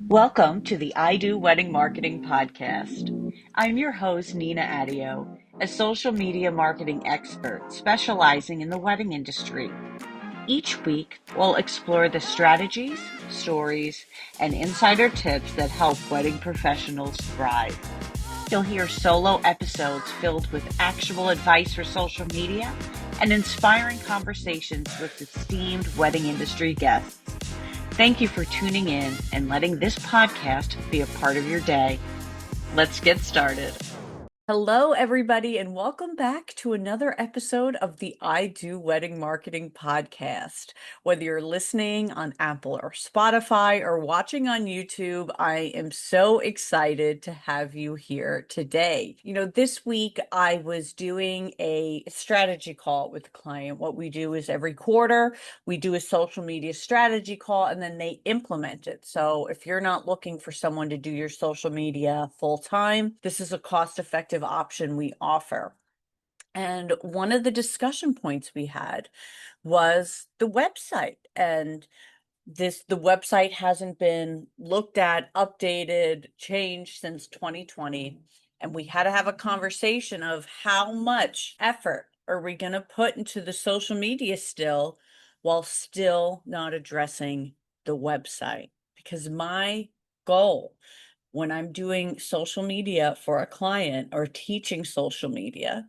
Welcome to the I Do Wedding Marketing Podcast. I'm your host, Nina Adio, a social media marketing expert specializing in the wedding industry. Each week, we'll explore the strategies, stories, and insider tips that help wedding professionals thrive. You'll hear solo episodes filled with actionable advice for social media and inspiring conversations with esteemed wedding industry guests. Thank you for tuning in and letting this podcast be a part of your day. Let's get started. Hello, everybody, and welcome back to another episode of the I Do Wedding Marketing Podcast. Whether you're listening on Apple or Spotify or watching on YouTube, I am so excited to have you here today. This week I was doing a strategy call with a client. What we do is every quarter we do a social media strategy call and then they implement it. So if you're not looking for someone to do your social media full time, this is a cost-effective option we offer. And one of the discussion points we had was the website. And the website hasn't been looked at, updated, changed since 2020. And we had to have a conversation of how much effort are we going to put into the social media still while still not addressing the website. Because my goal when I'm doing social media for a client or teaching social media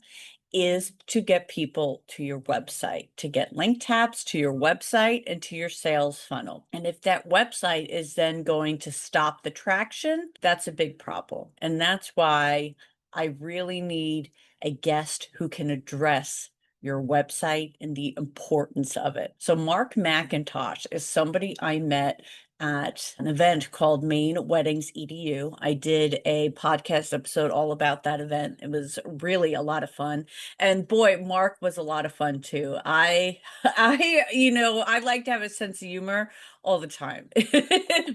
is to get people to your website, to get link taps to your website and to your sales funnel. And if that website is then going to stop the traction, that's a big problem. And that's why I really need a guest who can address your website and the importance of it. So Marc McIntosh is somebody I met at an event called Maine Weddings EDU. I did a podcast episode all about that event. It was really a lot of fun. And boy, Marc was a lot of fun too. I like to have a sense of humor all the time.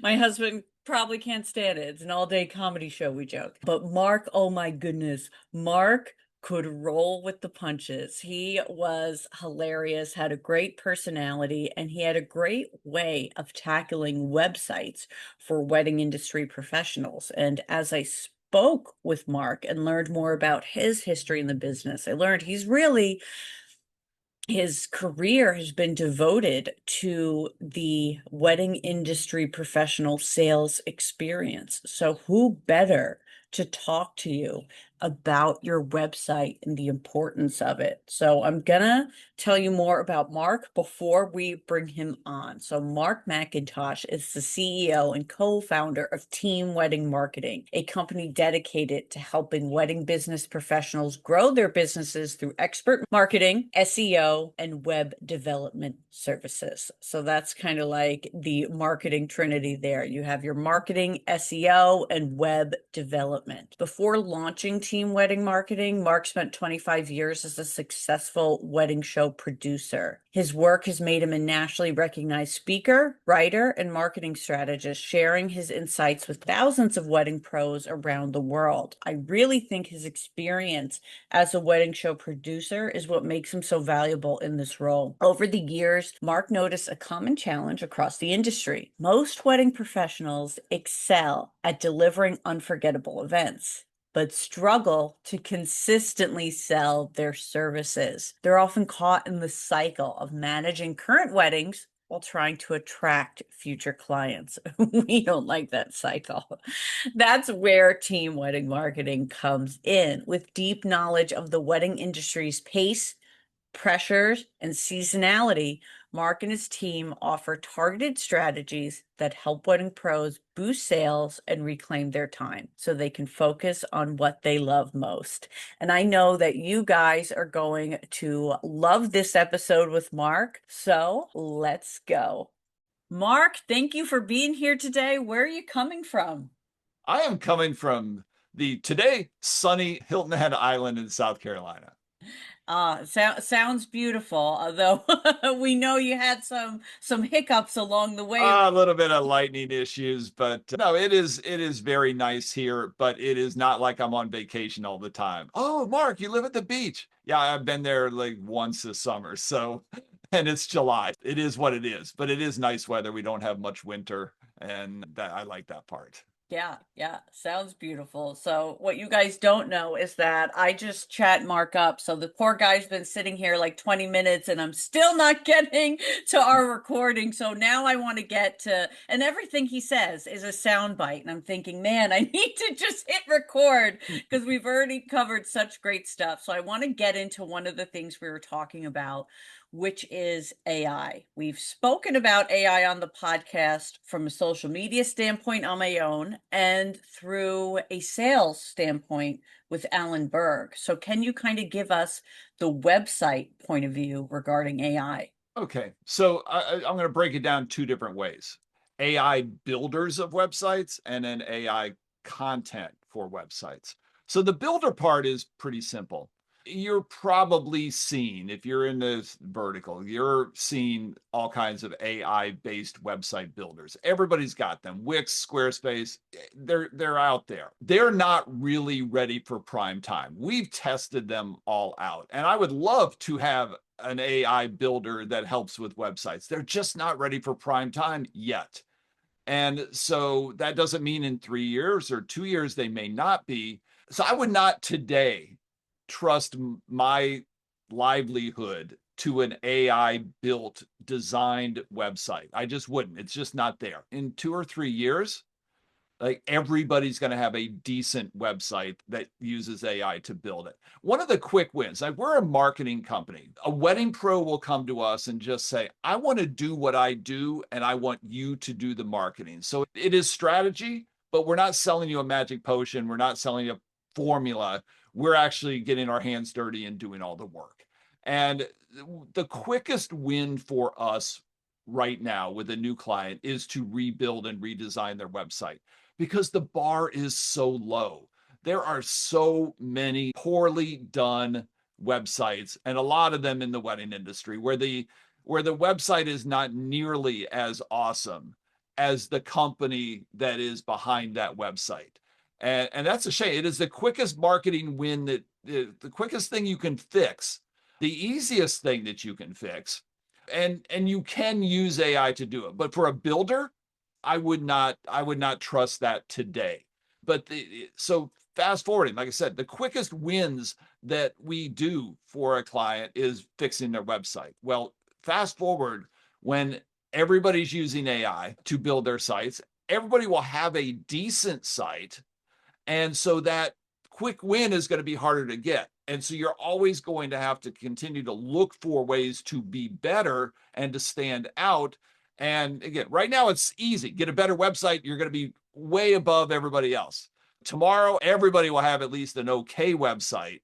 My husband probably can't stand it. It's an all-day comedy show, we joke. But Marc, oh my goodness, Marc could roll with the punches. He was hilarious, had a great personality, and he had a great way of tackling websites for wedding industry professionals. And as I spoke with Marc and learned more about his history in the business, I learned his career has been devoted to the wedding industry professional sales experience. So who better to talk to you about your website and the importance of it? So I'm gonna tell you more about Marc before we bring him on. So Marc McIntosh is the CEO and co-founder of Team Wedding Marketing, a company dedicated to helping wedding business professionals grow their businesses through expert marketing, SEO, and web development services. So that's kind of like the marketing trinity there. You have your marketing, SEO, and web development. Before launching Team Wedding Marketing, Marc spent 25 years as a successful wedding show producer. His work has made him a nationally recognized speaker, writer, and marketing strategist, sharing his insights with thousands of wedding pros around the world. I really think his experience as a wedding show producer is what makes him so valuable in this role. Over the years, Marc noticed a common challenge across the industry. Most wedding professionals excel at delivering unforgettable events, but struggle to consistently sell their services. They're often caught in the cycle of managing current weddings while trying to attract future clients. We don't like that cycle. That's where Team Wedding Marketing comes in, with deep knowledge of the wedding industry's pace, pressures, and seasonality. Marc and his team offer targeted strategies that help wedding pros boost sales and reclaim their time so they can focus on what they love most. And I know that you guys are going to love this episode with Marc. So let's go. Marc, thank you for being here today. Where are you coming from? I am coming from the today sunny Hilton Head Island in South Carolina. Sounds beautiful, although we know you had some hiccups along the way. A little bit of lightning issues, but no, it is very nice here, but it is not like I'm on vacation all the time. Oh, Marc, you live at the beach. Yeah, I've been there like once this summer. So and it's July. It is what it is, but it is nice weather. We don't have much winter, and that I like that part. Yeah, yeah, sounds beautiful. So what you guys don't know is that I just chat Mark up. So the poor guy's been sitting here like 20 minutes and I'm still not getting to our recording. So now I want to get to, and everything he says is a soundbite. And I'm thinking, man, I need to just hit record because we've already covered such great stuff. So I want to get into one of the things we were talking about, which is AI. We've spoken about AI on the podcast from a social media standpoint on my own and through a sales standpoint with Alan Berg. So, can you kind of give us the website point of view regarding AI? Okay, so I'm going to break it down two different ways: AI builders of websites and then AI content for websites. So the builder part is pretty simple. You're probably seeing, if you're in this vertical, you're seeing all kinds of AI based website builders. Everybody's got them. Wix, Squarespace, they're out there. They're not really ready for prime time. We've tested them all out, and I would love to have an AI builder that helps with websites. They're just not ready for prime time yet. And so that doesn't mean in 3 years or 2 years they may not be. So I would not today trust my livelihood to an AI built, designed website. I just wouldn't. It's just not there. In 2 or 3 years, like everybody's going to have a decent website that uses AI to build it. One of the quick wins, like we're a marketing company. A wedding pro will come to us and just say, I want to do what I do and I want you to do the marketing. So it is strategy, but we're not selling you a magic potion. We're not selling you a formula. We're actually getting our hands dirty and doing all the work. And the quickest win for us right now with a new client is to rebuild and redesign their website because the bar is so low. There are so many poorly done websites, and a lot of them in the wedding industry where the website is not nearly as awesome as the company that is behind that website. And that's a shame. It is the quickest marketing win, that the quickest thing you can fix, the easiest thing that you can fix, and you can use AI to do it. But for a builder, I would not trust that today. But so fast forwarding, like I said, the quickest wins that we do for a client is fixing their website. Well, fast forward when everybody's using AI to build their sites, everybody will have a decent site. And so that quick win is going to be harder to get. And so you're always going to have to continue to look for ways to be better and to stand out. And again, right now it's easy. Get a better website, you're going to be way above everybody else. Tomorrow, everybody will have at least an okay website.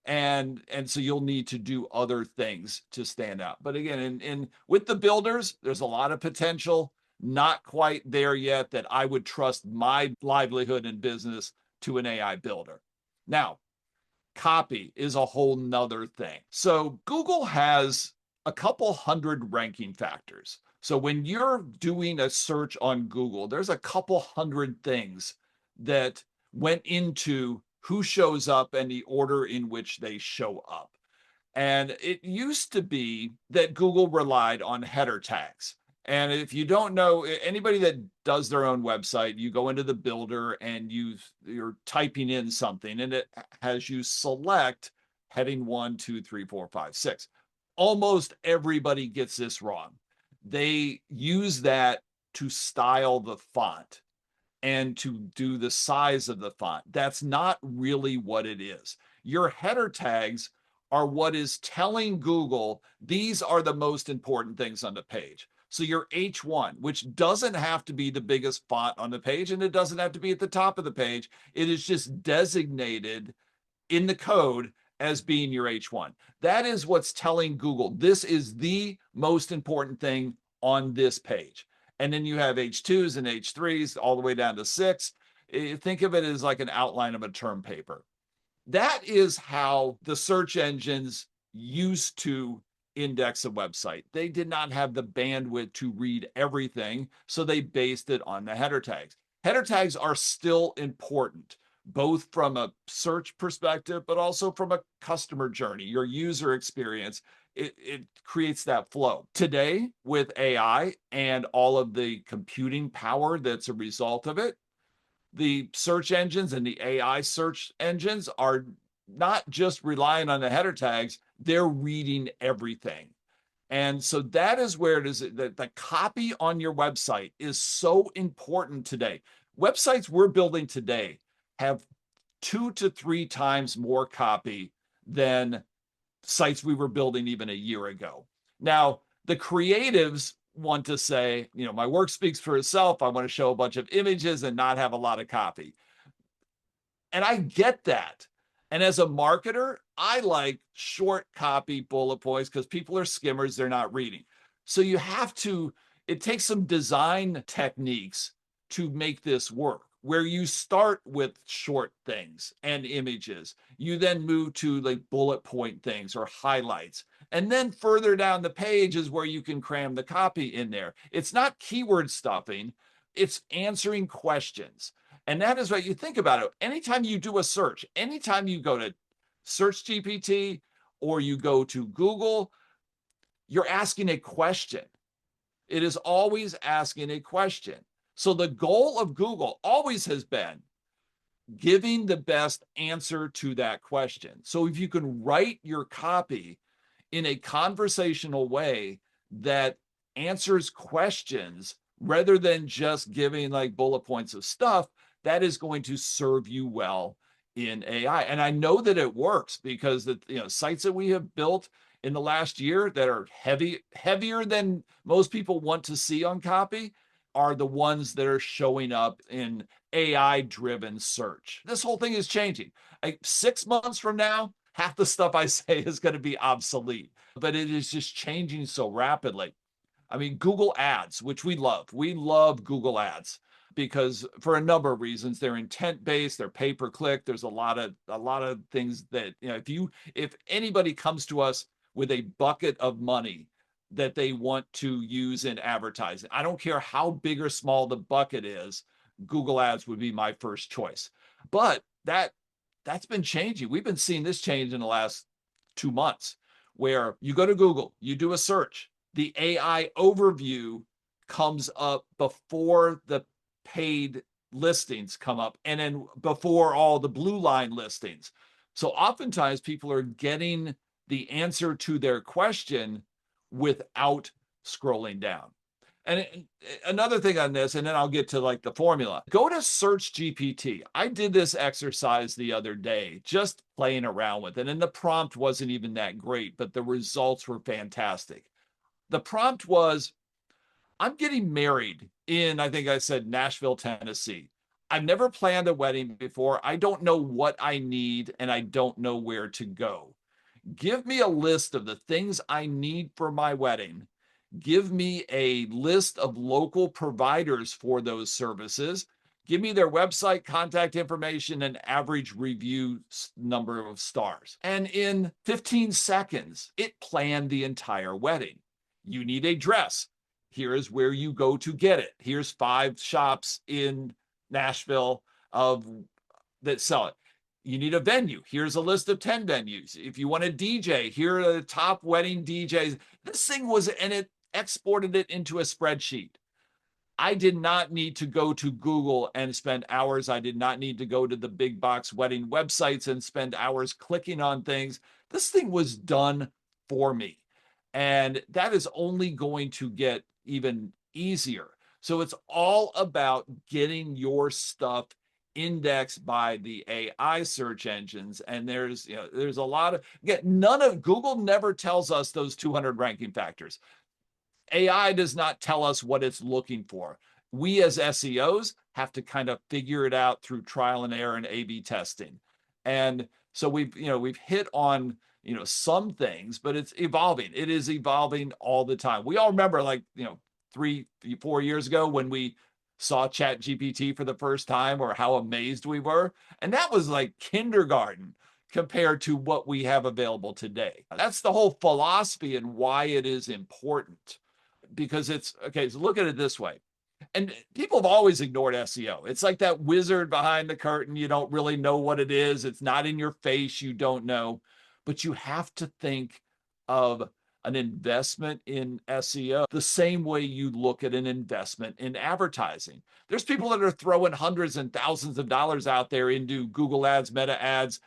And so you'll need to do other things to stand out. But again, in with the builders, there's a lot of potential, not quite there yet that I would trust my livelihood and business to an AI builder. Now, copy is a whole nother thing. So Google has a couple hundred ranking factors. So when you're doing a search on Google, there's a couple hundred things that went into who shows up and the order in which they show up. And it used to be that Google relied on header tags. And if you don't know, anybody that does their own website, you go into the builder and you're typing in something and it has you select heading 1, 2, 3, 4, 5, 6. Almost everybody gets this wrong. They use that to style the font and to do the size of the font. That's not really what it is. Your header tags are what is telling Google these are the most important things on the page. So your H1, which doesn't have to be the biggest font on the page, and it doesn't have to be at the top of the page. It is just designated in the code as being your H1. That is what's telling Google this is the most important thing on this page. And then you have H2s and H3s all the way down to 6. Think of it as like an outline of a term paper. That is how the search engines used to index a website. They did not have the bandwidth to read everything, so they based it on the header tags. Header tags are still important, both from a search perspective, but also from a customer journey, your user experience. it creates that flow. Today, with AI and all of the computing power that's a result of it, the search engines and the AI search engines are not just relying on the header tags, they're reading everything. And so that is where it is that the copy on your website is so important today. Websites we're building today have 2 to 3 times more copy than sites we were building even a year ago. Now, the creatives want to say, my work speaks for itself. I want to show a bunch of images and not have a lot of copy. And I get that. And as a marketer, I like short copy bullet points because people are skimmers, they're not reading. So it takes some design techniques to make this work, where you start with short things and images. You then move to like bullet point things or highlights. And then further down the page is where you can cram the copy in there. It's not keyword stuffing, it's answering questions. And that is what you think about it. Anytime you do a search, anytime you go to Search GPT or you go to Google, you're asking a question. It is always asking a question. So the goal of Google always has been giving the best answer to that question. So if you can write your copy in a conversational way that answers questions rather than just giving like bullet points of stuff, that is going to serve you well in AI. And I know that it works because the sites that we have built in the last year that are heavier than most people want to see on copy are the ones that are showing up in AI driven search. This whole thing is changing. 6 months from now, half the stuff I say is going to be obsolete, but it is just changing so rapidly. I mean, Google Ads, which we love Google Ads because for a number of reasons. They're intent based, they're pay per click. There's a lot of things that, if anybody comes to us with a bucket of money that they want to use in advertising, I don't care how big or small the bucket is, Google Ads would be my first choice. But that's been changing. We've been seeing this change in the last 2 months, where you go to Google, you do a search, the AI overview comes up before the paid listings come up, and then before all the blue line listings. So oftentimes people are getting the answer to their question without scrolling down. And another thing on this, and then I'll get to like the formula. Go to Search GPT. I did this exercise the other day, just playing around with it. And the prompt wasn't even that great, but the results were fantastic. The prompt was, I'm getting married in, I think I said Nashville, Tennessee. I've never planned a wedding before. I don't know what I need, and I don't know where to go. Give me a list of the things I need for my wedding. Give me a list of local providers for those services. Give me their website, contact information, and average review number of stars. And in 15 seconds, it planned the entire wedding. You need a dress. Here is where you go to get it. Here's 5 shops in Nashville that sell it. You need a venue. Here's a list of 10 venues. If you want a DJ, here are the top wedding DJs. This thing and it exported it into a spreadsheet. I did not need to go to Google and spend hours. I did not need to go to the big box wedding websites and spend hours clicking on things. This thing was done for me. And that is only going to get even easier. So it's all about getting your stuff indexed by the AI search engines. And there's a lot of, again, Google never tells us those 200 ranking factors. AI does not tell us what it's looking for. We as SEOs have to kind of figure it out through trial and error and A/B testing. And so we've hit on some things, but it's evolving. It is evolving all the time. We all remember 3-4 years ago when we saw Chat GPT for the first time, or how amazed we were. And that was like kindergarten compared to what we have available today. That's the whole philosophy and why it is important. Because so look at it this way. And people have always ignored SEO. It's like that wizard behind the curtain. You don't really know what it is. It's not in your face. You don't know. But you have to think of an investment in SEO the same way you look at an investment in advertising. There's people that are throwing hundreds and thousands of dollars out there into Google ads, Meta ads,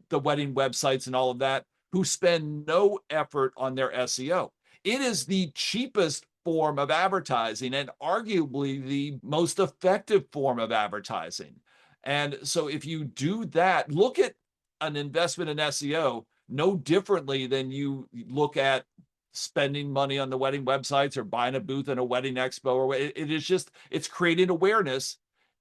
the wedding websites and all of that, who spend no effort on their SEO. It is the cheapest form of advertising and arguably the most effective form of advertising. And so if you do that, look at an investment in SEO no differently than you look at spending money on the wedding websites or buying a booth in a wedding expo, or it is just, it's creating awareness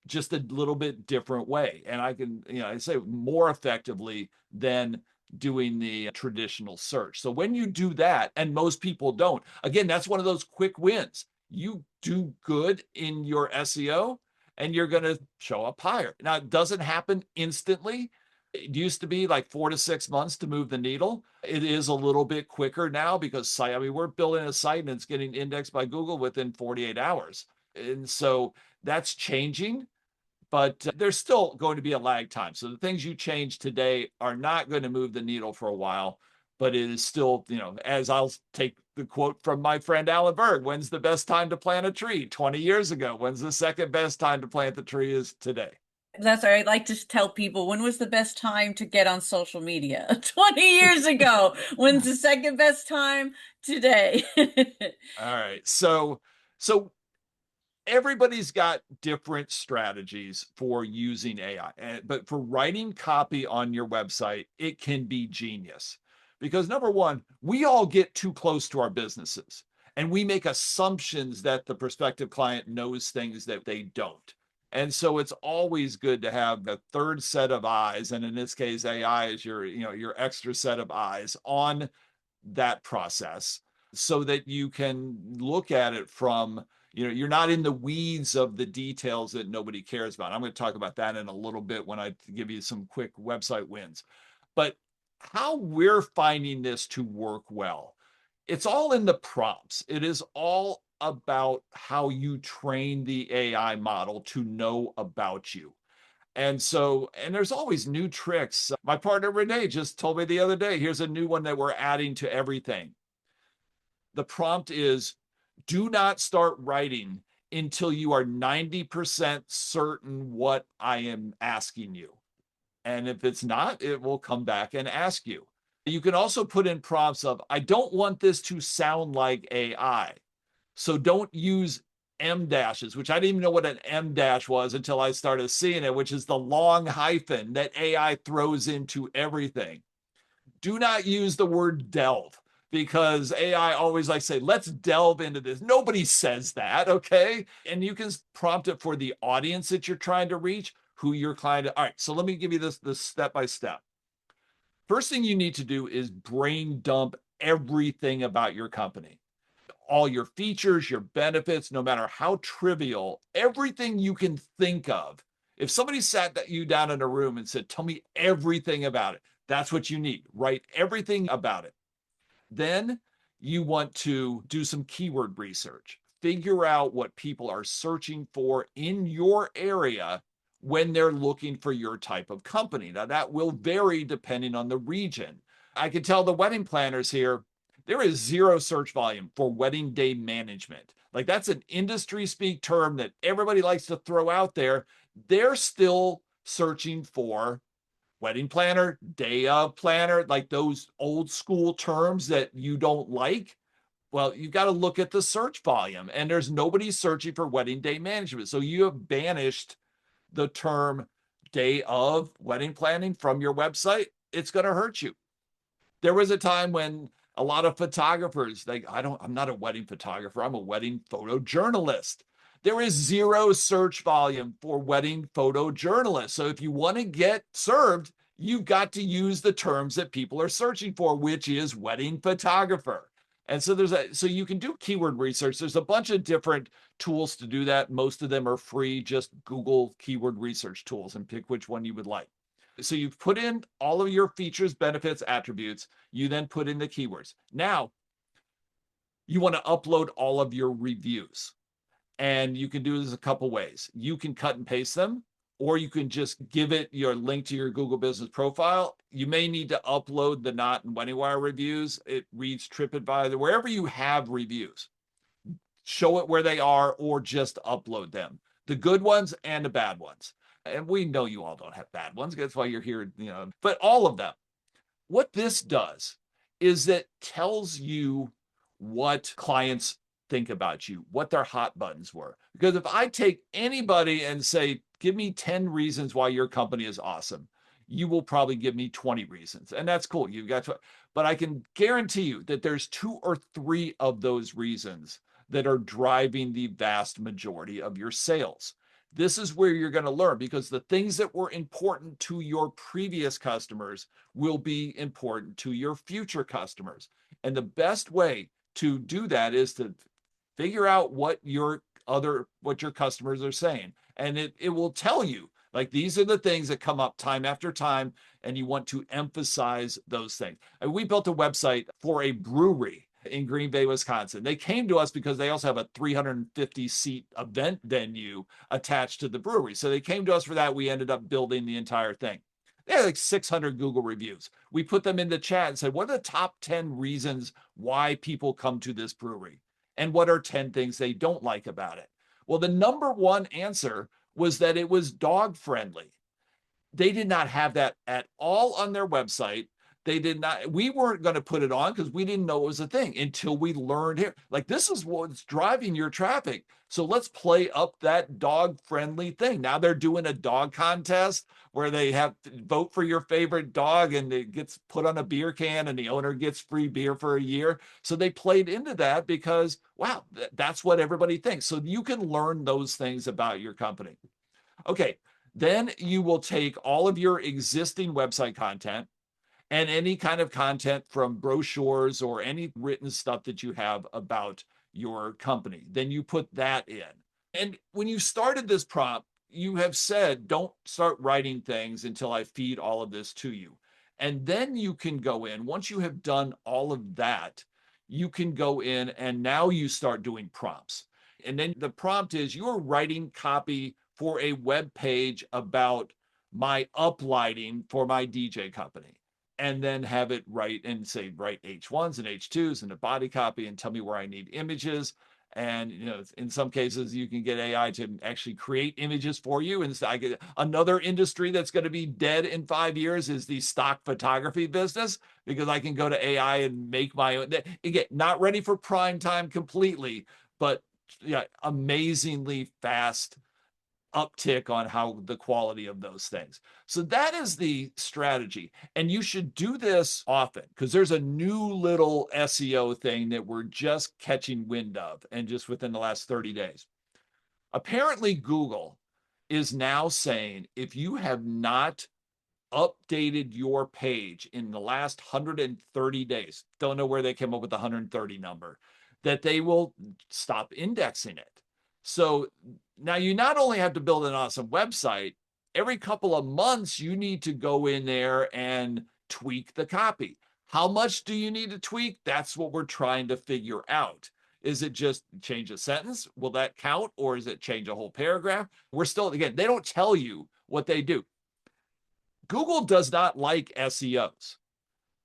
just a little bit different way. And I can, I say more effectively than doing the traditional search. So when you do that, and most people don't, again, that's one of those quick wins. You do good in your SEO and you're going to show up higher. Now, it doesn't happen instantly. It used to be like 4 to 6 months to move the needle. It is a little bit quicker now because we're building a site and it's getting indexed by Google within 48 hours. And so that's changing, but there's still going to be a lag time. So the things you change today are not going to move the needle for a while, but it is still, as I'll take the quote from my friend Alan Berg, when's the best time to plant a tree? 20 years ago. When's the second best time to plant the tree is today. That's what I like to tell people. When was the best time to get on social media? 20 years ago. When's the second best time? Today. All right. So everybody's got different strategies for using AI, but for writing copy on your website, it can be genius. Because number one, we all get too close to our businesses and we make assumptions that the prospective client knows things that they don't. And so it's always good to have a third set of eyes. And in this case, AI is your extra set of eyes on that process so that you can look at it from, you're not in the weeds of the details that nobody cares about. I'm going to talk about that in a little bit when I give you some quick website wins. But how we're finding this to work well, it's all in the prompts. It is all about how you train the AI model to know about you. And there's always new tricks. My partner Renee just told me the other day, here's a new one that we're adding to everything. The prompt is, do not start writing until you are 90% certain what I am asking you. And if it's not, it will come back and ask you. You can also put in prompts of, I don't want this to sound like AI. So don't use M dashes, which I didn't even know what an M dash was until I started seeing it, which is the long hyphen that AI throws into everything. Do not use the word delve, because AI always like say, let's delve into this. Nobody says that, okay? And you can prompt it for the audience that you're trying to reach, who your client. All right, so let me give you this step by step. First thing you need to do is brain dump everything about your company. All your features, your benefits, no matter how trivial, everything you can think of. If somebody sat you down in a room and said, tell me everything about it, that's what you need. Write everything about it. Then you want to do some keyword research. Figure out what people are searching for in your area when they're looking for your type of company. Now, that will vary depending on the region. I can tell the wedding planners here, there is zero search volume for wedding day management. Like, that's an industry speak term that everybody likes to throw out there. They're still searching for wedding planner, day of planner, like those old school terms that you don't like. Well, you've got to look at the search volume, and there's nobody searching for wedding day management. So you have banished the term day of wedding planning from your website. It's going to hurt you. There was a time when a lot of photographers, I'm not a wedding photographer, I'm a wedding photojournalist. There is zero search volume for wedding photojournalists. So if you want to get served, you've got to use the terms that people are searching for, which is wedding photographer. And so you can do keyword research. There's a bunch of different tools to do that. Most of them are free. Just Google keyword research tools and pick which one you would like. So you've put in all of your features, benefits, attributes. You then put in the keywords. Now, you want to upload all of your reviews. And you can do this a couple ways. You can cut and paste them, or you can just give it your link to your Google business profile. You may need to upload the Knot and WeddingWire reviews. It reads TripAdvisor, wherever you have reviews, show it where they are, or just upload them, the good ones and the bad ones. And we know you all don't have bad ones. That's why you're here, but all of them. What this does is it tells you what clients think about you, what their hot buttons were. Because if I take anybody and say, give me 10 reasons why your company is awesome, you will probably give me 20 reasons. And that's cool. You've got to, but I can guarantee you that there's 2 or 3 of those reasons that are driving the vast majority of your sales. This is where you're going to learn, because the things that were important to your previous customers will be important to your future customers. And the best way to do that is to figure out what your customers are saying. And it will tell you, like, these are the things that come up time after time, and you want to emphasize those things. And we built a website for a brewery in Green Bay, Wisconsin. They came to us because they also have a 350 seat event venue attached to the brewery. So they came to us for that. We ended up building the entire thing. They had like 600 Google reviews. We put them in the chat and said, what are the top 10 reasons why people come to this brewery? And what are 10 things they don't like about it? Well, the number one answer was that it was dog friendly. They did not have that at all on their website. They did not, we weren't going to put it on because we didn't know it was a thing until we learned here. Like, this is what's driving your traffic. So let's play up that dog friendly thing. Now they're doing a dog contest where they have to vote for your favorite dog, and it gets put on a beer can and the owner gets free beer for a year. So they played into that because, wow, that's what everybody thinks. So you can learn those things about your company. Okay. Then you will take all of your existing website content and any kind of content from brochures or any written stuff that you have about your company. Then you put that in. And when you started this prompt, you have said, don't start writing things until I feed all of this to you. And then you can go in, once you have done all of that, you can go in and now you start doing prompts. And then the prompt is, you're writing copy for a web page about my uplighting for my DJ company, and then have it write H1s and H2s and a body copy and tell me where I need images. And in some cases you can get AI to actually create images for you. And I get another industry that's going to be dead in 5 years is the stock photography business, because I can go to AI and make my own. Again, not ready for prime time completely, but yeah, amazingly fast uptick on how the quality of those things. So that is the strategy. And you should do this often, because there's a new little SEO thing that we're just catching wind of, and just within the last 30 days. Apparently, Google is now saying if you have not updated your page in the last 130 days, don't know where they came up with the 130 number, that they will stop indexing it. So now you not only have to build an awesome website, every couple of months you need to go in there and tweak the copy. How much do you need to tweak? That's what we're trying to figure out. Is it just change a sentence? Will that count? Or is it change a whole paragraph? We're still, again, they don't tell you what they do. Google does not like SEOs.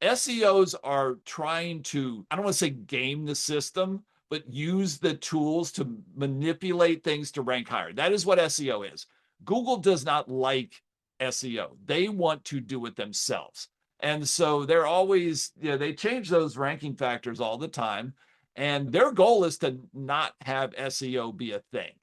SEOs are trying to, I don't want to say game the system, but use the tools to manipulate things to rank higher. That is what SEO is. Google does not like SEO. They want to do it themselves. And so they're always, they change those ranking factors all the time. And their goal is to not have SEO be a thing.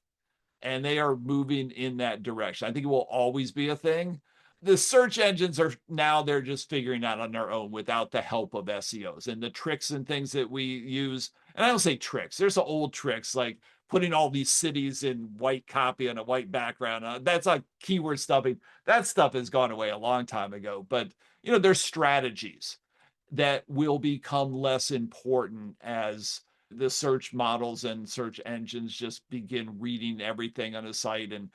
And they are moving in that direction. I think it will always be a thing. The search engines are now, they're just figuring out on their own without the help of SEOs and the tricks and things that we use. And I don't say tricks, there's some old tricks like putting all these cities in white copy on a white background. That's like keyword stuffing. That stuff has gone away a long time ago. But there's strategies that will become less important as the search models and search engines just begin reading everything on a site and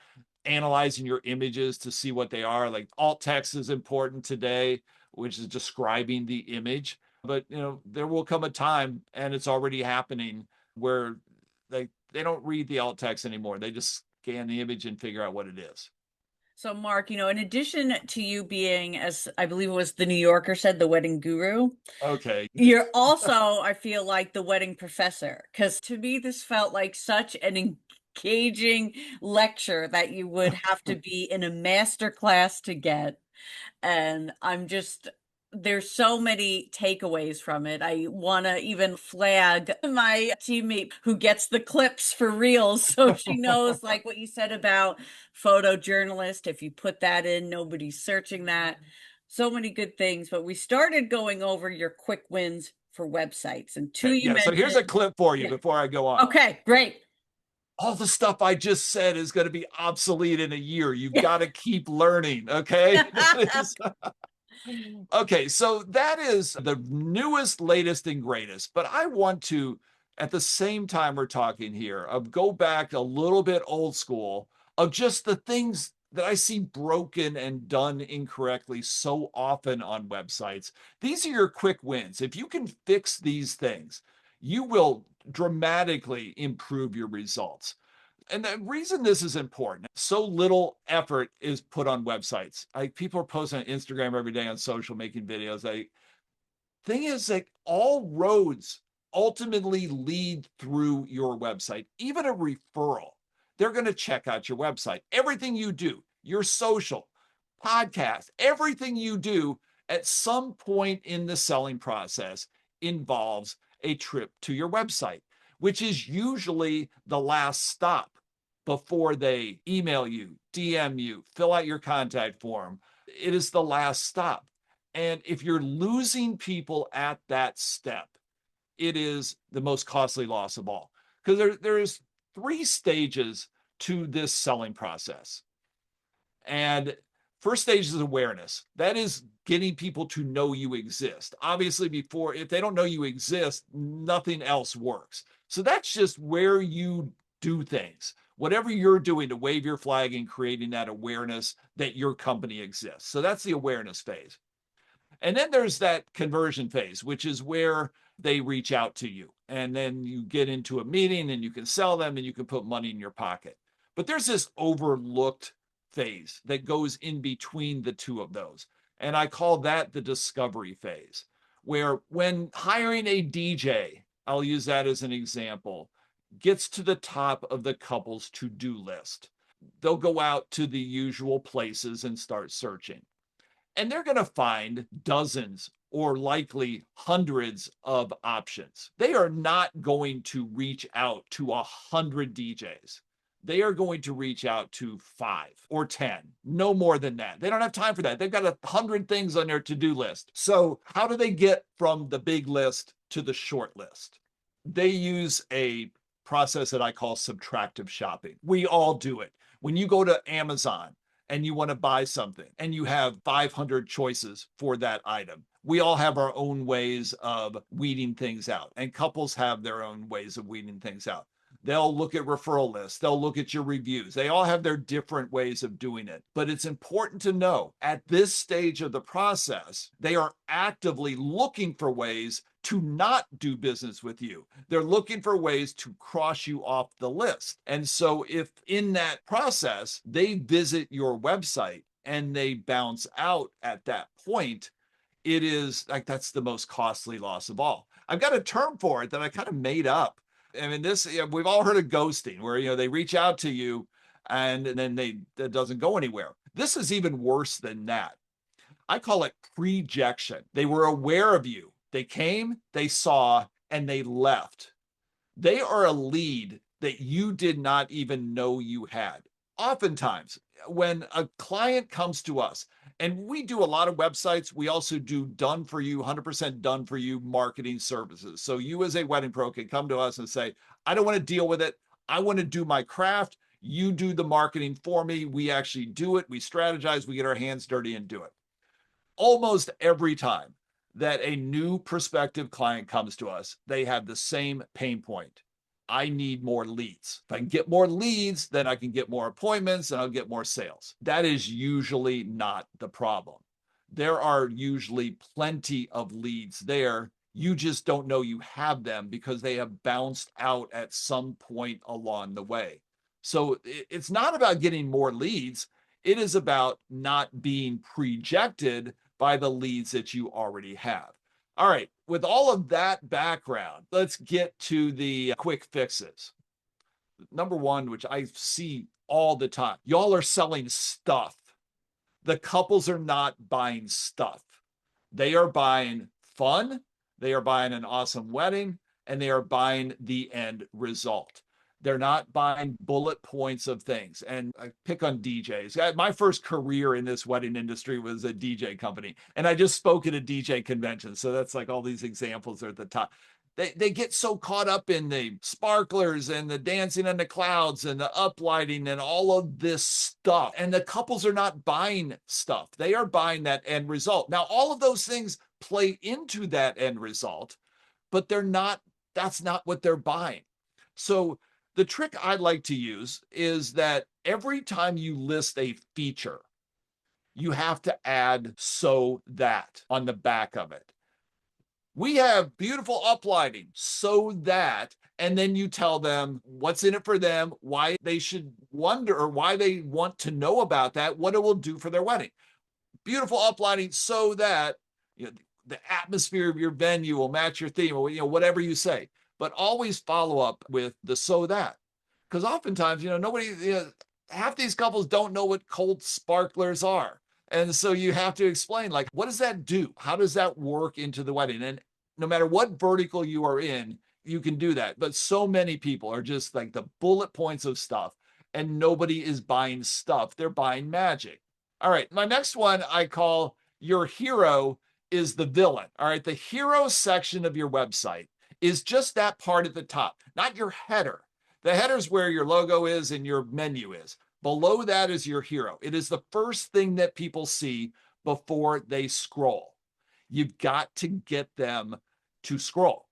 analyzing your images to see what they are. Like, alt text is important today, which is describing the image. But there will come a time, and it's already happening, where they don't read the alt text anymore. They just scan the image and figure out what it is. So, Mark, in addition to you being, as I believe it was the New Yorker said, the wedding guru, Okay. you're also, I feel like, the wedding professor. Because to me, this felt like such an engaging lecture that you would have to be in a master class to get. And there's so many takeaways from it. I want to even flag my teammate who gets the clips for reels. So she knows, like what you said about photojournalist, if you put that in, nobody's searching that. So many good things. But we started going over your quick wins for websites. And two you Yeah, so here's a mentioned. clip for you Yeah. before I go on. Okay, great. All the stuff I just said is going to be obsolete in a year. You've got to keep learning, okay? Okay, so that is the newest, latest, and greatest. But I want to, at the same time we're talking here, of go back a little bit old school of just the things that I see broken and done incorrectly so often on websites. These are your quick wins. If you can fix these things, you will dramatically improve your results. And the reason this is important, so little effort is put on websites. People are posting on Instagram every day, on social, making videos. Thing is, like, all roads ultimately lead through your website. Even a referral, they're going to check out your website. Everything you do, your social, podcast, everything you do at some point in the selling process involves a trip to your website, which is usually the last stop before they email you, DM you, fill out your contact form. It is the last stop. And if you're losing people at that step, it is the most costly loss of all. Because there's 3 stages to this selling process. And first stage is awareness. That is getting people to know you exist. Obviously, if they don't know you exist, nothing else works. So that's just where you do things. Whatever you're doing to wave your flag and creating that awareness that your company exists. So that's the awareness phase. And then there's that conversion phase, which is where they reach out to you. And then you get into a meeting and you can sell them and you can put money in your pocket. But there's this overlooked phase that goes in between the two of those. And I call that the discovery phase, where when hiring a DJ, I'll use that as an example, gets to the top of the couple's to-do list, they'll go out to the usual places and start searching. And they're going to find dozens or likely hundreds of options. They are not going to reach out to 100 DJs. They are going to reach out to 5 or 10, no more than that. They don't have time for that. They've got 100 things on their to-do list. So how do they get from the big list to the short list? They use a process that I call subtractive shopping. We all do it. When you go to Amazon and you want to buy something and you have 500 choices for that item, we all have our own ways of weeding things out, and couples have their own ways of weeding things out. They'll look at referral lists, they'll look at your reviews. They all have their different ways of doing it. But it's important to know at this stage of the process, they are actively looking for ways to not do business with you. They're looking for ways to cross you off the list. And so if in that process, they visit your website and they bounce out at that point, it is like, that's the most costly loss of all. I've got a term for it that I kind of made up. I mean, we've all heard of ghosting, where they reach out to you and then that doesn't go anywhere. This is even worse than that. I call it prejection. They were aware of you. They came, they saw, and they left. They are a lead that you did not even know you had. Oftentimes, when a client comes to us, and we do a lot of websites, we also do done for you, 100% done for you marketing services. So you as a wedding pro can come to us and say, I don't want to deal with it. I want to do my craft. You do the marketing for me. We actually do it. We strategize. We get our hands dirty and do it. Almost every time that a new prospective client comes to us, they have the same pain point. I need more leads. If I can get more leads, then I can get more appointments and I'll get more sales. That is usually not the problem. There are usually plenty of leads there. You just don't know you have them because they have bounced out at some point along the way. So it's not about getting more leads. It is about not being prejected by the leads that you already have. All right, with all of that background, let's get to the quick fixes. Number one, which I see all the time, y'all are selling stuff. The couples are not buying stuff. They are buying fun, they are buying an awesome wedding, and they are buying the end result. They're not buying bullet points of things. And I pick on DJs. My first career in this wedding industry was a DJ company, and I just spoke at a DJ convention. So that's like all these examples are at the top. They get so caught up in the sparklers and the dancing in the clouds and the uplighting and all of this stuff. And the couples are not buying stuff. They are buying that end result. Now, all of those things play into that end result, but that's not what they're buying. So the trick I like to use is that every time you list a feature, you have to add "so that" on the back of it. We have beautiful uplighting, so that, and then you tell them what's in it for them, why they should wonder, or why they want to know about that, what it will do for their wedding. Beautiful uplighting, so that the atmosphere of your venue will match your theme, or whatever you say. But always follow up with the "so that," because oftentimes nobody, half these couples don't know what cold sparklers are. And so you have to explain, like, what does that do? How does that work into the wedding? And no matter what vertical you are in, you can do that. But so many people are just like the bullet points of stuff, and nobody is buying stuff. They're buying magic. All right, my next one I call "your hero is the villain." All right, the hero section of your website is just that part at the top, not your header. The header is where your logo is and your menu is. Below that is your hero. It is the first thing that people see before they scroll. You've got to get them to scroll.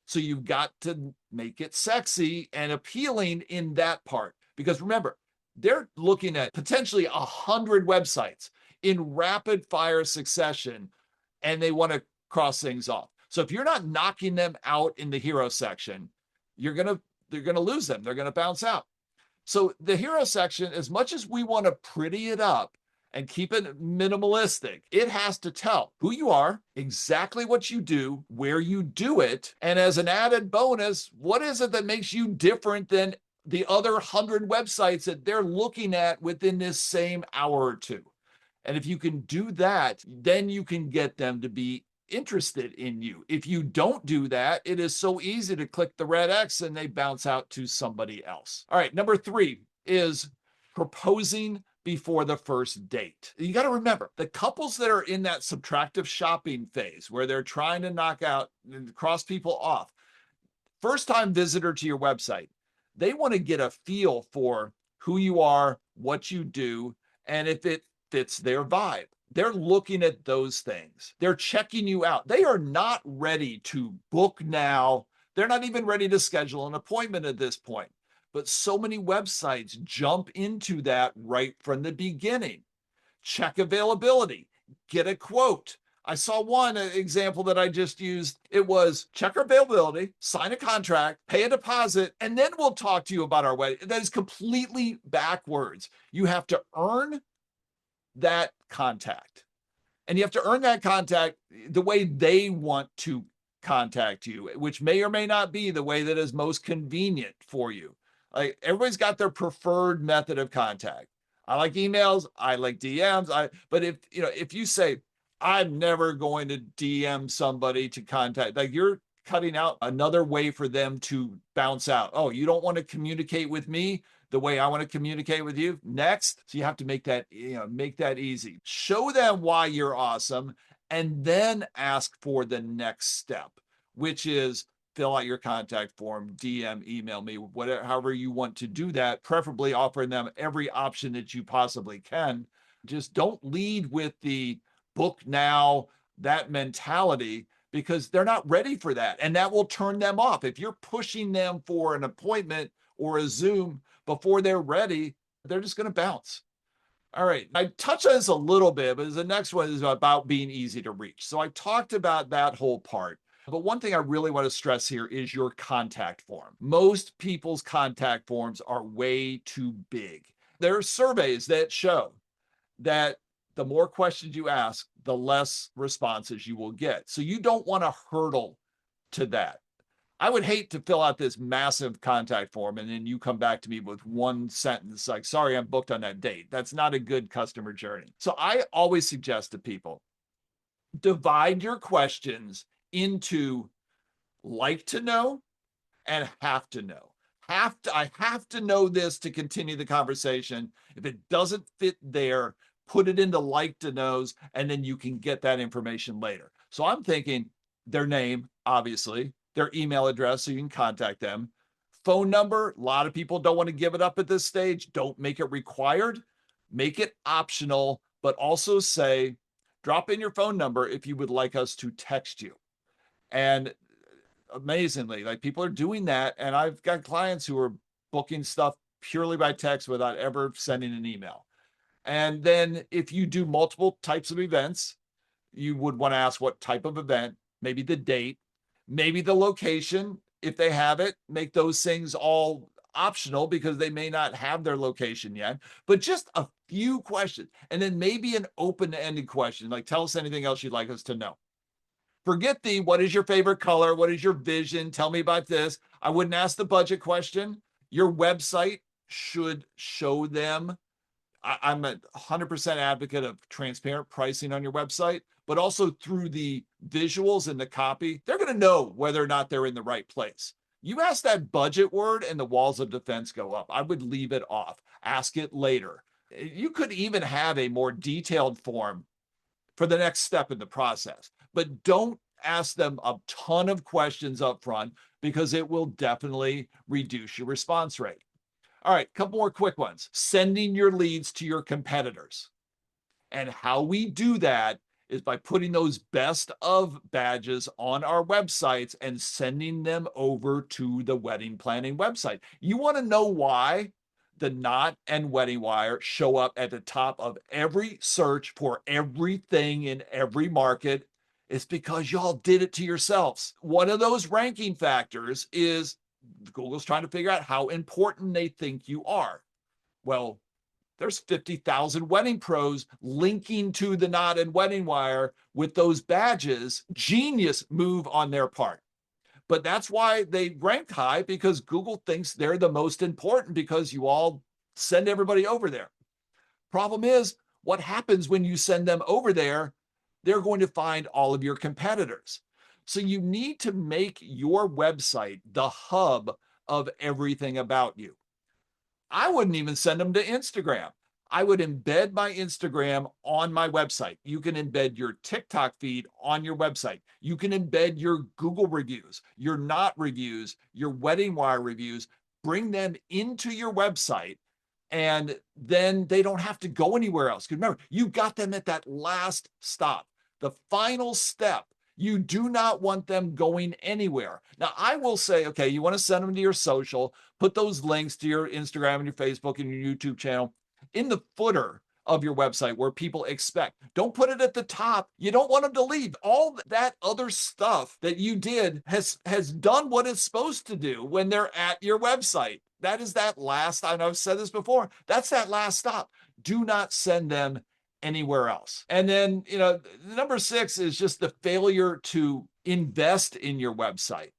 So you've got to make it sexy and appealing in that part. Because remember, they're looking at potentially 100 websites in rapid fire succession, and they want to cross things off. So if you're not knocking them out in the hero section, they're going to lose them. They're going to bounce out. So the hero section, as much as we want to pretty it up and keep it minimalistic, it has to tell who you are, exactly what you do, where you do it, and as an added bonus, what is it that makes you different than the other 100 websites that they're looking at within this same hour or two. And if you can do that, then you can get them to be interested in you. If you don't do that, it is so easy to click the red X and they bounce out to somebody else. All right, number 3 is proposing before the first date. You got to remember, the couples that are in that subtractive shopping phase where they're trying to knock out and cross people off, first-time visitor to your website, they want to get a feel for who you are, what you do, and if it fits their vibe. They're looking at those things. They're checking you out. They are not ready to book now. They're not even ready to schedule an appointment at this point. But so many websites jump into that right from the beginning. Check availability. Get a quote. I saw one example that I just used. It was check our availability, sign a contract, pay a deposit, and then we'll talk to you about our wedding. That is completely backwards. You have to earn that contact. And you have to earn that contact the way they want to contact you, which may or may not be the way that is most convenient for you. Like, everybody's got their preferred method of contact. I like emails, I like DMs. But if you say, I'm never going to DM somebody to contact, like, you're cutting out another way for them to bounce out. Oh, you don't want to communicate with me the way I want to communicate with you? Next. So you have to make that easy. Show them why you're awesome, and then ask for the next step, which is fill out your contact form, DM, email me, whatever, however you want to do that, preferably offering them every option that you possibly can. Just don't lead with the book now, that mentality, because they're not ready for that. And that will turn them off. If you're pushing them for an appointment or a Zoom before they're ready, they're just going to bounce. All right, I touched on this a little bit, but the next one is about being easy to reach. So I talked about that whole part. But one thing I really want to stress here is your contact form. Most people's contact forms are way too big. There are surveys that show that the more questions you ask, the less responses you will get. So you don't want to hurdle to that. I would hate to fill out this massive contact form and then you come back to me with one sentence like, sorry, I'm booked on that date. That's not a good customer journey. So I always suggest to people, divide your questions into like to know and have to know. I have to know this to continue the conversation. If it doesn't fit there, put it into like to knows, and then you can get that information later. So I'm thinking their name, obviously, their email address, so you can contact them. Phone number, a lot of people don't want to give it up at this stage. Don't make it required. Make it optional, but also say, drop in your phone number if you would like us to text you. And amazingly, like people are doing that. And I've got clients who are booking stuff purely by text without ever sending an email. And then if you do multiple types of events, you would want to ask what type of event, maybe the date, maybe the location. If they have it, make those things all optional because they may not have their location yet, but just a few questions. And then maybe an open-ended question, like tell us anything else you'd like us to know. Forget the, what is your favorite color? What is your vision? Tell me about this. I wouldn't ask the budget question. Your website should show them. I'm a 100% advocate of transparent pricing on your website, but also through the visuals and the copy, they're going to know whether or not they're in the right place. You ask that budget word and the walls of defense go up. I would leave it off. Ask it later. You could even have a more detailed form for the next step in the process, but don't ask them a ton of questions up front because it will definitely reduce your response rate. All right, a couple more quick ones. Sending your leads to your competitors. And how we do that is by putting those best of badges on our websites and sending them over to the wedding planning website. You want to know why the Knot and WeddingWire show up at the top of every search for everything in every market? It's because y'all did it to yourselves. One of those ranking factors is Google's trying to figure out how important they think you are. Well, there's 50,000 wedding pros linking to the Knot and WeddingWire with those badges. Genius move on their part. But that's why they rank high, because Google thinks they're the most important because you all send everybody over there. Problem is, what happens when you send them over there? They're going to find all of your competitors. So you need to make your website the hub of everything about you. I wouldn't even send them to Instagram. I would embed my Instagram on my website. You can embed your TikTok feed on your website. You can embed your Google reviews, your Knot reviews, your WeddingWire reviews, bring them into your website, and then they don't have to go anywhere else. Because remember, you got them at that last stop, the final step. You do not want them going anywhere. Now, I will say, okay, you want to send them to your social, put those links to your Instagram and your Facebook and your YouTube channel in the footer of your website where people expect. Don't put it at the top. You don't want them to leave. All that other stuff that you did has done what it's supposed to do when they're at your website. That is that last, I know I've said this before, that's that last stop. Do not send them anywhere else. And then, number 6 is just the failure to invest in your website.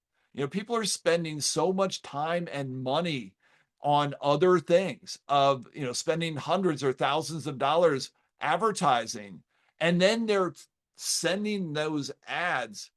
People are spending so much time and money on other things of, spending hundreds or thousands of dollars advertising. And then they're sending those ads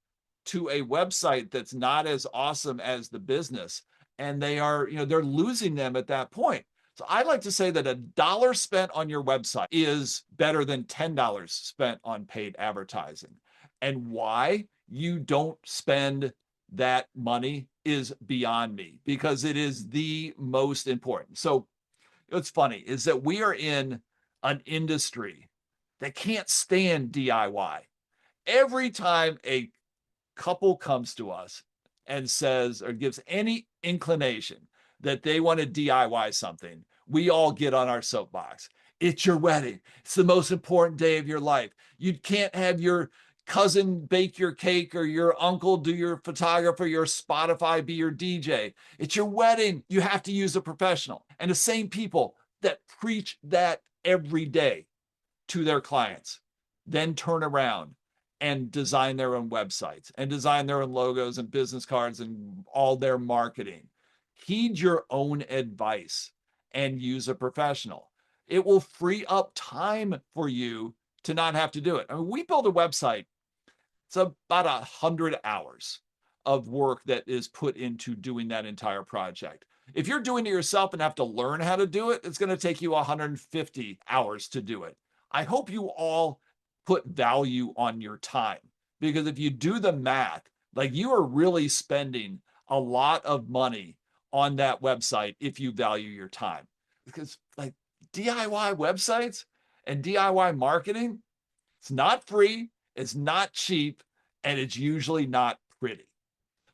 to a website that's not as awesome as the business. And they are, they're losing them at that point. So I like to say that $1 spent on your website is better than $10 spent on paid advertising. And why you don't spend that money is beyond me, because it is the most important. So what's funny is that we are in an industry that can't stand DIY. Every time a couple comes to us and says or gives any inclination that they want to DIY something, we all get on our soapbox. It's your wedding. It's the most important day of your life. You can't have your cousin bake your cake or your uncle do your photographer, your Spotify be your DJ. It's your wedding. You have to use a professional. And the same people that preach that every day to their clients, then turn around and design their own websites and design their own logos and business cards and all their marketing. Heed your own advice and use a professional. It will free up time for you to not have to do it. I mean, we build a website. It's about 100 hours of work that is put into doing that entire project. If you're doing it yourself and have to learn how to do it, it's going to take you 150 hours to do it. I hope you all put value on your time, because if you do the math, like, you are really spending a lot of money on that website if you value your time. Because, like, DIY websites and DIY marketing, it's not free, it's not cheap, and it's usually not pretty.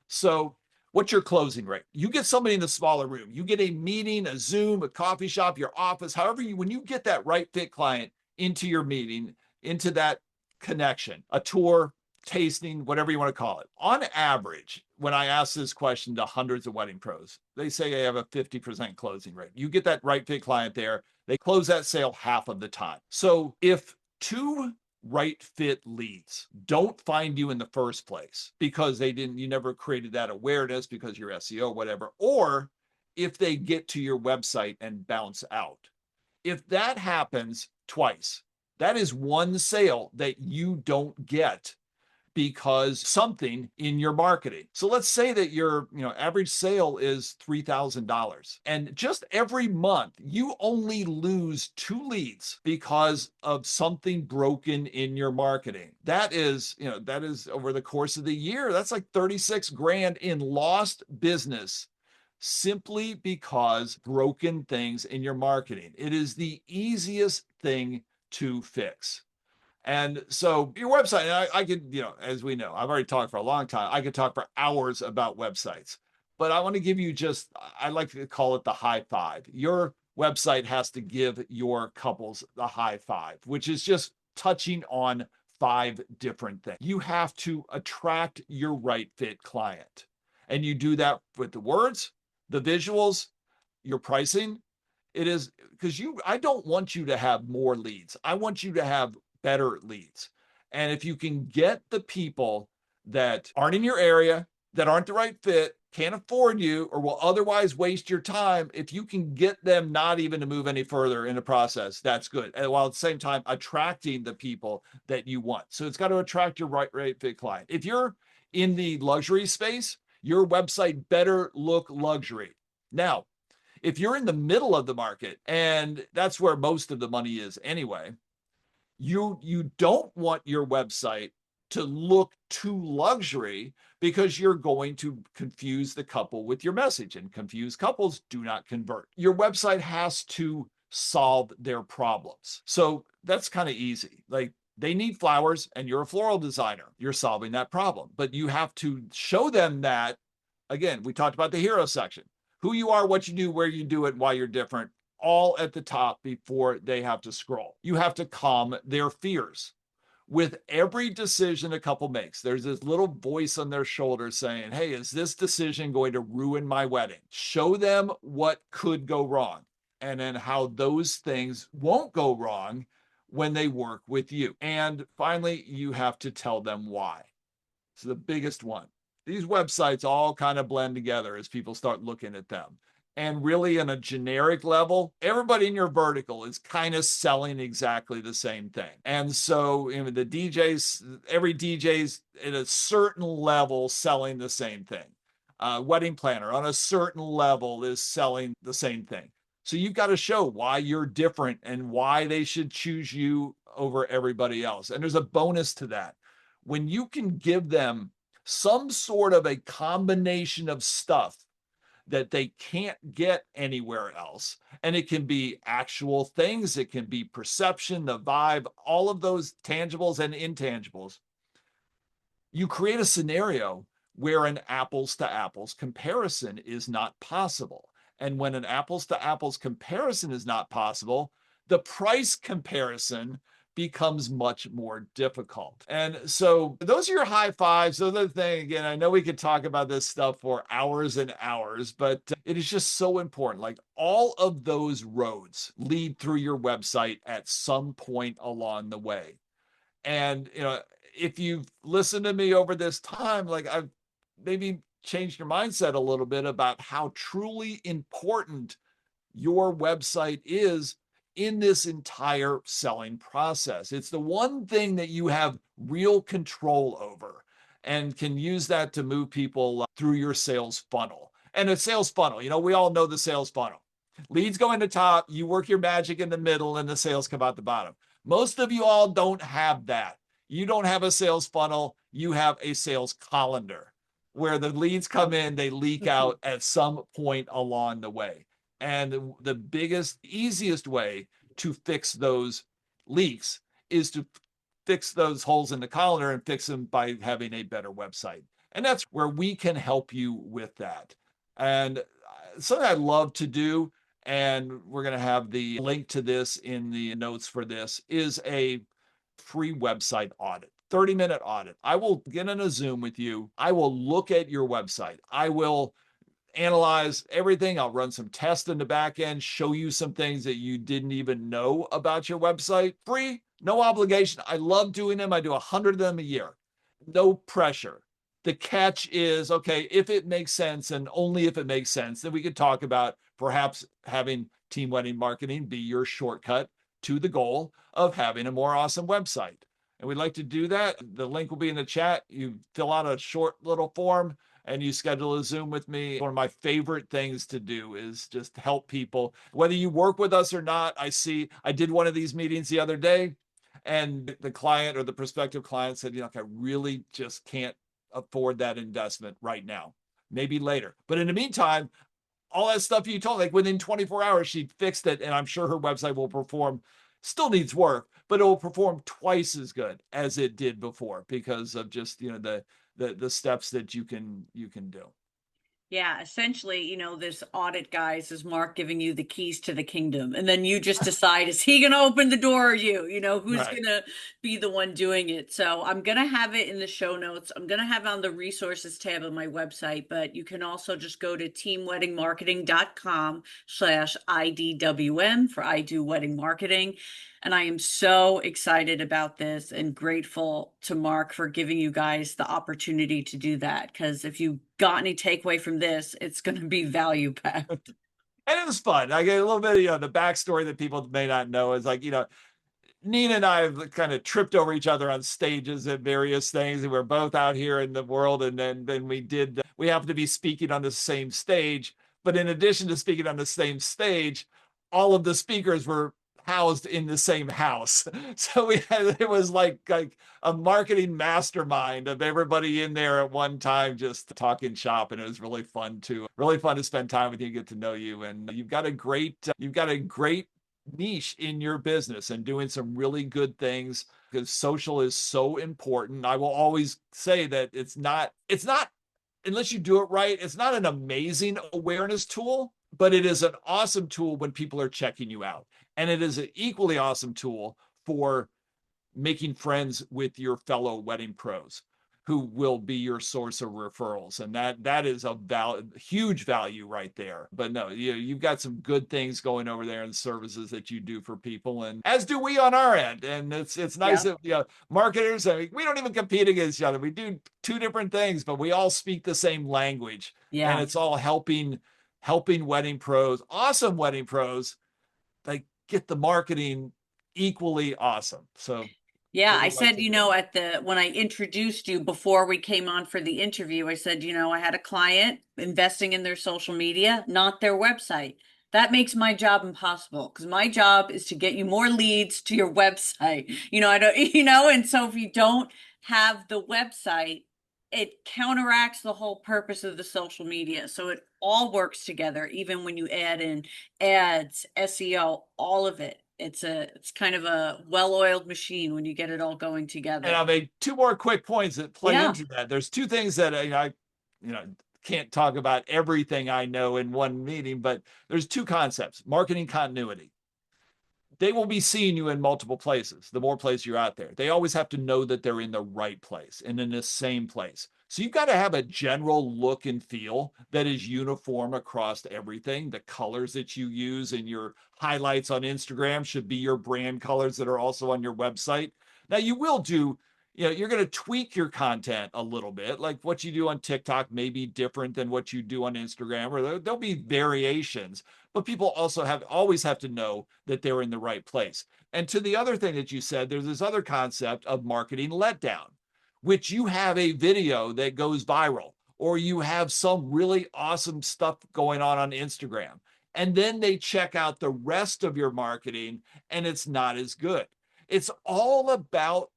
So what's your closing rate? You get somebody in a smaller room, you get a meeting, a Zoom, a coffee shop, your office, however you, when you get that right fit client into your meeting, into that connection, a tour, tasting, whatever you want to call it. On average, when I ask this question to hundreds of wedding pros, they say they have a 50% closing rate. You get that right fit client there, they close that sale half of the time. So if two right fit leads don't find you in the first place because you never created that awareness because your SEO, whatever, or if they get to your website and bounce out, if that happens twice, that is one sale that you don't get because something in your marketing. So let's say that your average sale is $3,000, and just every month you only lose 2 leads because of something broken in your marketing. That is over the course of the year, that's like 36 grand in lost business simply because broken things in your marketing. It is the easiest thing to fix. And so your website, and I could, as we know, I've already talked for a long time. I could talk for hours about websites, but I want to give you I like to call it the high five. Your website has to give your couples the high five, which is just touching on 5 different things. You have to attract your right fit client. And you do that with the words, the visuals, your pricing. It is because I don't want you to have more leads. I want you to have better leads. And if you can get the people that aren't in your area, that aren't the right fit, can't afford you, or will otherwise waste your time, if you can get them not even to move any further in the process, that's good. And while at the same time attracting the people that you want. So it's got to attract your right fit client. If you're in the luxury space, your website better look luxury. Now, if you're in the middle of the market, and that's where most of the money is anyway, you don't want your website to look too luxury, because you're going to confuse the couple with your message, and confused couples do not convert. Your website has to solve their problems. So that's kind of easy. Like, they need flowers and you're a floral designer. You're solving that problem, but you have to show them that, again, we talked about the hero section, who you are, what you do, where you do it, why you're different, all at the top before they have to scroll. You have to calm their fears. With every decision a couple makes, there's this little voice on their shoulder saying, hey, is this decision going to ruin my wedding? Show them what could go wrong, and then how those things won't go wrong when they work with you. And finally, you have to tell them why. It's the biggest one. These websites all kind of blend together as people start looking at them. And really, in a generic level, everybody in your vertical is kind of selling exactly the same thing. And so, the DJs, every DJ's at a certain level selling the same thing. Wedding planner on a certain level is selling the same thing. So you've got to show why you're different and why they should choose you over everybody else. And there's a bonus to that. When you can give them some sort of a combination of stuff that they can't get anywhere else. And it can be actual things, it can be perception, the vibe, all of those tangibles and intangibles. You create a scenario where an apples to apples comparison is not possible. And when an apples to apples comparison is not possible, the price comparison becomes much more difficult. And so those are your high fives. So the thing, again, I know we could talk about this stuff for hours and hours, but it is just so important. Like all of those roads lead through your website at some point along the way. And, if you've listened to me over this time, like I've maybe changed your mindset a little bit about how truly important your website is in this entire selling process. It's the one thing that you have real control over and can use that to move people through your sales funnel. And a sales funnel, we all know the sales funnel. Leads go in the top, you work your magic in the middle, and the sales come out the bottom. Most of you all don't have that. You don't have a sales funnel, you have a sales colander where the leads come in, they leak out at some point along the way. And the biggest, easiest way to fix those leaks is to fix those holes in the colander and fix them by having a better website. And that's where we can help you with that. And something I love to do, and we're going to have the link to this in the notes for this, is a free website audit. 30-minute audit. I will get on a Zoom with you. I will look at your website. I will analyze everything. I'll run some tests in the back end, show you some things that you didn't even know about your website. Free, no obligation. I love doing them. I do 100 of them a year. No pressure. The catch is, okay, if it makes sense and only if it makes sense, then we could talk about perhaps having Team Wedding Marketing be your shortcut to the goal of having a more awesome website. And we'd like to do that. The link will be in the chat. You fill out a short little form and you schedule a Zoom with me. One of my favorite things to do is just help people, whether you work with us or not. I did one of these meetings the other day, and the client or the prospective client said, I really just can't afford that investment right now, maybe later. But in the meantime, all that stuff you told, like within 24 hours, she fixed it. And I'm sure her website will perform, still needs work, but it will perform twice as good as it did before because of just, the steps that you can do. Yeah, essentially, this audit, guys, is Mark giving you the keys to the kingdom. And then you just decide, is he going to open the door or you? Who's Right. going to be the one doing it? So I'm going to have it in the show notes. I'm going to have it on the resources tab of my website, but you can also just go to teamweddingmarketing.com/IDWM for I Do Wedding Marketing. And I am so excited about this and grateful to Mark for giving you guys the opportunity to do that. Because if you got any takeaway from this, it's going to be value packed. And it was fun. I get a little bit of, the backstory that people may not know is like, Nina and I have kind of tripped over each other on stages at various things. And we're both out here in the world. And then we happen to be speaking on the same stage. But in addition to speaking on the same stage, all of the speakers were housed in the same house. So it was like a marketing mastermind of everybody in there at one time, just talking shop. And it was really fun to spend time with you, get to know you. And you've got a great niche in your business and doing some really good things because social is so important. I will always say that it's not unless you do it right, it's not an amazing awareness tool, but it is an awesome tool when people are checking you out. And it is an equally awesome tool for making friends with your fellow wedding pros who will be your source of referrals. And that is a huge value right there. But no, you've got some good things going over there and services that you do for people, and as do we on our end. And it's nice that marketers, we don't even compete against each other. We do two different things, but we all speak the same language. Yeah. And it's all helping wedding pros, awesome wedding pros, like get the marketing equally awesome. So yeah, I said, when I introduced you before we came on for the interview, I said, I had a client investing in their social media, not their website. That makes my job impossible because my job is to get you more leads to your website. I don't, and so if you don't have the website, it counteracts the whole purpose of the social media. So it all works together, even when you add in ads, SEO, all of it. It's kind of a well-oiled machine when you get it all going together. And I'll make two more quick points that play into that. There's two things that I can't talk about everything I know in one meeting, but there's two concepts: marketing continuity. they will be seeing you in multiple places. The more places you're out there, they always have to know that they're in the right place and in the same place. So you've got to have a general look and feel that is uniform across everything. The colors that you use in your highlights on Instagram should be your brand colors that are also on your website. Now you will do, you're going to tweak your content a little bit. Like what you do on TikTok may be different than what you do on Instagram, or there'll be variations, but people also always have to know that they're in the right place. And to the other thing that you said, there's this other concept of marketing letdown, which you have a video that goes viral, or you have some really awesome stuff going on Instagram, and then they check out the rest of your marketing and it's not as good. It's all about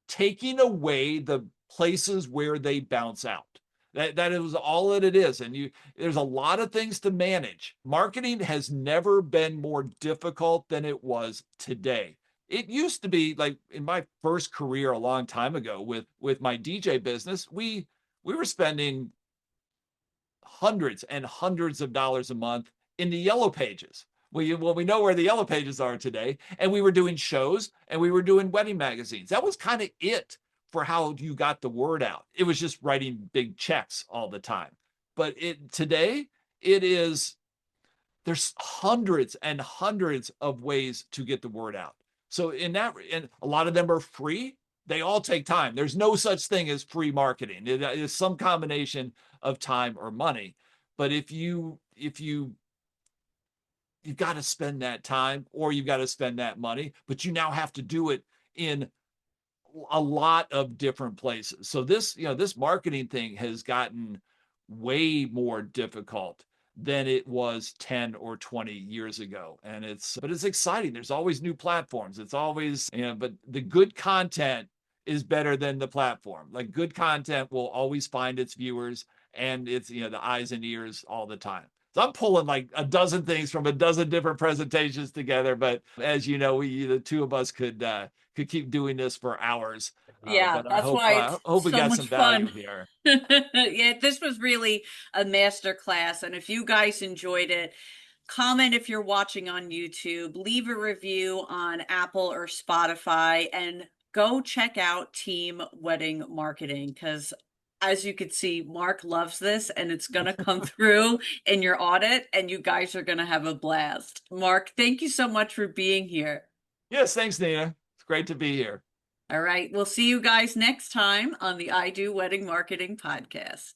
taking away the places where they bounce out. That is all that it is. And there's a lot of things to manage. Marketing has never been more difficult than it was today. It used to be like in my first career a long time ago with my DJ business, we were spending hundreds and hundreds of dollars a month in the yellow pages. We know where the yellow pages are today, and we were doing shows and we were doing wedding magazines. That was kind of it for how you got the word out. It was just writing big checks all the time. But today there's hundreds and hundreds of ways to get the word out. So and a lot of them are free. They all take time. There's no such thing as free marketing. It is some combination of time or money. But if you've got to spend that time or you've got to spend that money, but you now have to do it in a lot of different places. So this marketing thing has gotten way more difficult than it was 10 or 20 years ago. And but it's exciting. There's always new platforms. It's always, but the good content is better than the platform. Like good content will always find its viewers and it's, the eyes and ears all the time. So I'm pulling like a dozen things from a dozen different presentations together. But as you know, the two of us could keep doing this for hours. Yeah, But that's why I it's hope we so got much some value fun. here. Yeah, this was really a master class. And if you guys enjoyed it, comment if you're watching on YouTube, leave a review on Apple or Spotify, and go check out Team Wedding Marketing because as you can see, Mark loves this and it's going to come through in your audit and you guys are going to have a blast. Mark, thank you so much for being here. Yes, thanks, Nina. It's great to be here. All right, we'll see you guys next time on the I Do Wedding Marketing podcast.